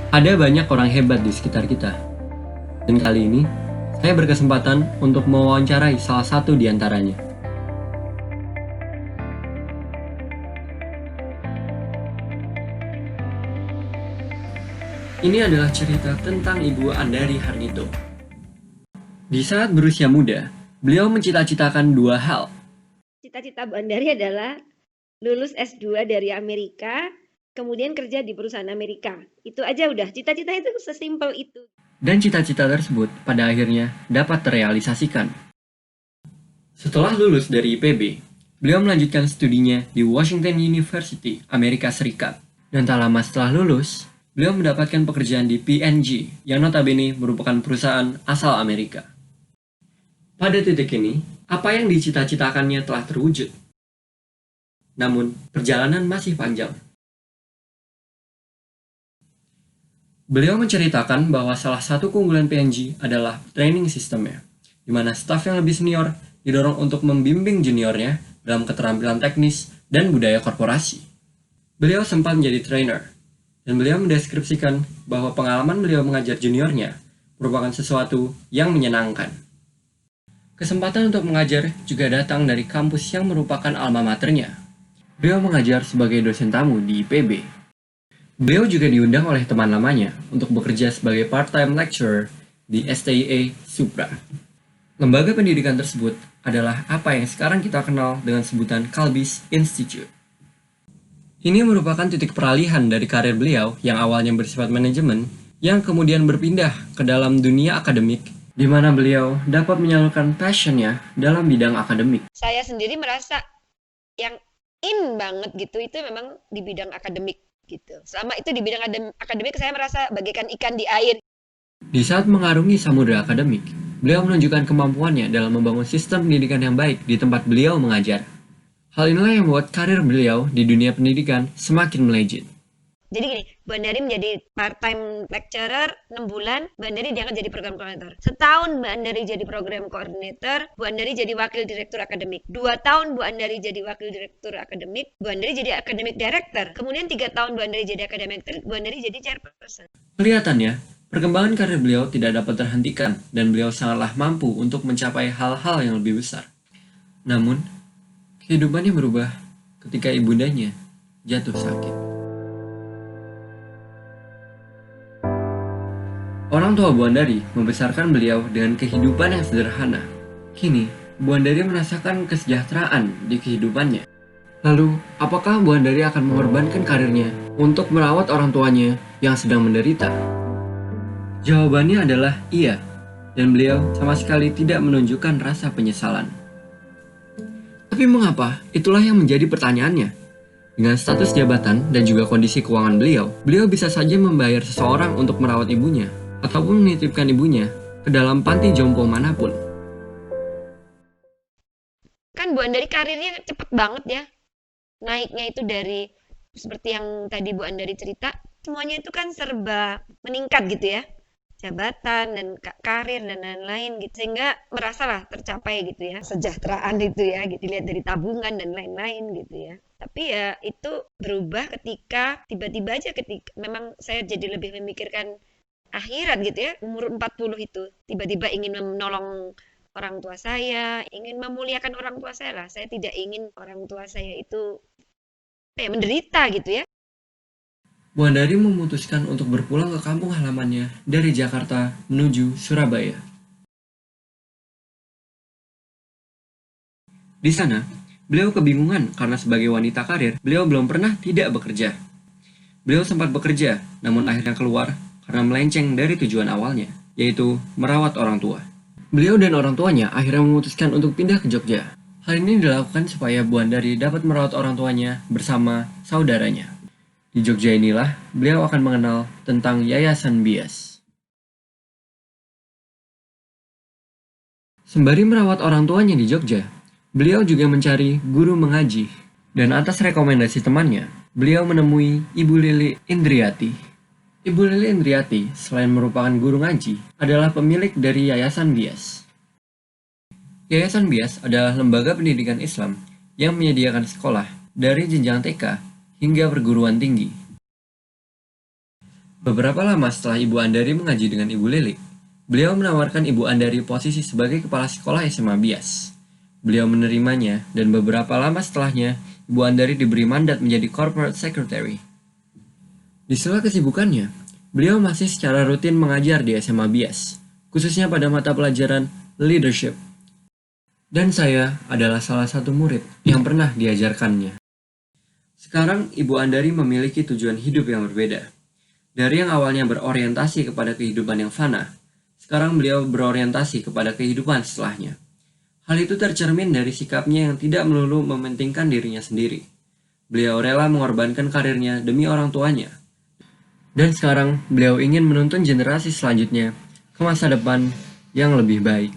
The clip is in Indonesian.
Ada banyak orang hebat di sekitar kita. Dan kali ini, saya berkesempatan untuk mewawancarai salah satu di antaranya. Ini adalah cerita tentang Ibu Andari Harnito. Di saat berusia muda, beliau mencita-citakan dua hal. Cita-cita Bu Andari adalah lulus S2 dari Amerika, kemudian kerja di perusahaan Amerika. Itu aja udah, cita-cita itu sesimpel itu. Dan cita-cita tersebut pada akhirnya dapat terrealisasikan. Setelah lulus dari IPB, beliau melanjutkan studinya di Washington University, Amerika Serikat. Dan tak lama setelah lulus, beliau mendapatkan pekerjaan di P&G, yang notabene merupakan perusahaan asal Amerika. Pada titik ini, apa yang dicita-citakannya telah terwujud. Namun, perjalanan masih panjang. Beliau menceritakan bahwa salah satu keunggulan P&G adalah training sistemnya, di mana staf yang lebih senior didorong untuk membimbing juniornya dalam keterampilan teknis dan budaya korporasi. Beliau sempat menjadi trainer, dan beliau mendeskripsikan bahwa pengalaman beliau mengajar juniornya merupakan sesuatu yang menyenangkan. Kesempatan untuk mengajar juga datang dari kampus yang merupakan alma maternya. Beliau mengajar sebagai dosen tamu di IPB. Beliau juga diundang oleh teman lamanya untuk bekerja sebagai part-time lecturer di STIA Supra. Lembaga pendidikan tersebut adalah apa yang sekarang kita kenal dengan sebutan Kalbis Institute. Ini merupakan titik peralihan dari karir beliau yang awalnya bersifat manajemen, yang kemudian berpindah ke dalam dunia akademik, di mana beliau dapat menyalurkan passion-nya dalam bidang akademik. Saya sendiri merasa yang in banget gitu, itu memang di bidang akademik gitu. Selama itu di bidang akademik, saya merasa bagaikan ikan di air. Di saat mengarungi samudera akademik, beliau menunjukkan kemampuannya dalam membangun sistem pendidikan yang baik di tempat beliau mengajar. Hal inilah yang membuat karir beliau di dunia pendidikan semakin melejit. Jadi gini, Bu Andari menjadi part-time lecturer 6 bulan, Bu Andari diangkat jadi program koordinator. Setahun Bu Andari jadi program koordinator, Bu Andari jadi wakil direktur akademik. 2 tahun Bu Andari jadi wakil direktur akademik, Bu Andari jadi akademik director. Kemudian 3 tahun Bu Andari jadi akademik director, Bu Andari jadi chairperson. Kelihatannya, perkembangan karir beliau tidak dapat terhentikan dan beliau sangatlah mampu untuk mencapai hal-hal yang lebih besar. Namun, kehidupannya berubah ketika ibundanya jatuh sakit. Orang tua Bu Andari membesarkan beliau dengan kehidupan yang sederhana. Kini, Bu Andari merasakan kesejahteraan di kehidupannya. Lalu, apakah Bu Andari akan mengorbankan karirnya untuk merawat orang tuanya yang sedang menderita? Jawabannya adalah iya, dan beliau sama sekali tidak menunjukkan rasa penyesalan. Tapi mengapa? Itulah yang menjadi pertanyaannya. Dengan status jabatan dan juga kondisi keuangan beliau bisa saja membayar seseorang untuk merawat ibunya, ataupun menitipkan ibunya ke dalam panti jompo manapun. Kan Bu Andari karirnya cepet banget ya. Naiknya itu dari seperti yang tadi Bu Andari cerita, semuanya itu kan serba meningkat gitu ya. Jabatan dan karir dan lain-lain gitu, sehingga merasalah tercapai gitu ya, kesejahteraan itu ya, gitu, dilihat dari tabungan dan lain-lain gitu ya. Tapi ya itu berubah ketika tiba-tiba aja ketika memang saya jadi lebih memikirkan akhirat gitu ya, umur 40 itu tiba-tiba ingin menolong orang tua saya, ingin memuliakan orang tua saya lah. Saya tidak ingin orang tua saya itu menderita gitu ya. Bu Andari memutuskan untuk berpulang ke kampung halamannya dari Jakarta menuju Surabaya. Di sana, beliau kebingungan karena sebagai wanita karir, beliau belum pernah tidak bekerja. Beliau sempat bekerja, namun akhirnya keluar karena melenceng dari tujuan awalnya, yaitu merawat orang tua. Beliau dan orang tuanya akhirnya memutuskan untuk pindah ke Jogja. Hal ini dilakukan supaya Bu Andari dapat merawat orang tuanya bersama saudaranya. Di Jogja inilah beliau akan mengenal tentang Yayasan Bias. Sembari merawat orang tuanya di Jogja, beliau juga mencari guru mengaji. Dan atas rekomendasi temannya, beliau menemui Ibu Lili Indriati. Ibu Lili Indriati, selain merupakan guru ngaji, adalah pemilik dari Yayasan Bias. Yayasan Bias adalah lembaga pendidikan Islam yang menyediakan sekolah dari jenjang TK hingga perguruan tinggi. Beberapa lama setelah Ibu Andari mengaji dengan Ibu Lilik, beliau menawarkan Ibu Andari posisi sebagai kepala sekolah SMA Bias. Beliau menerimanya, dan beberapa lama setelahnya, Ibu Andari diberi mandat menjadi corporate secretary. Di sela kesibukannya, beliau masih secara rutin mengajar di SMA Bias, khususnya pada mata pelajaran leadership. Dan saya adalah salah satu murid yang pernah diajarkannya. Sekarang Ibu Andari memiliki tujuan hidup yang berbeda. Dari yang awalnya berorientasi kepada kehidupan yang fana, sekarang beliau berorientasi kepada kehidupan setelahnya. Hal itu tercermin dari sikapnya yang tidak melulu mementingkan dirinya sendiri. Beliau rela mengorbankan karirnya demi orang tuanya. Dan sekarang beliau ingin menuntun generasi selanjutnya ke masa depan yang lebih baik.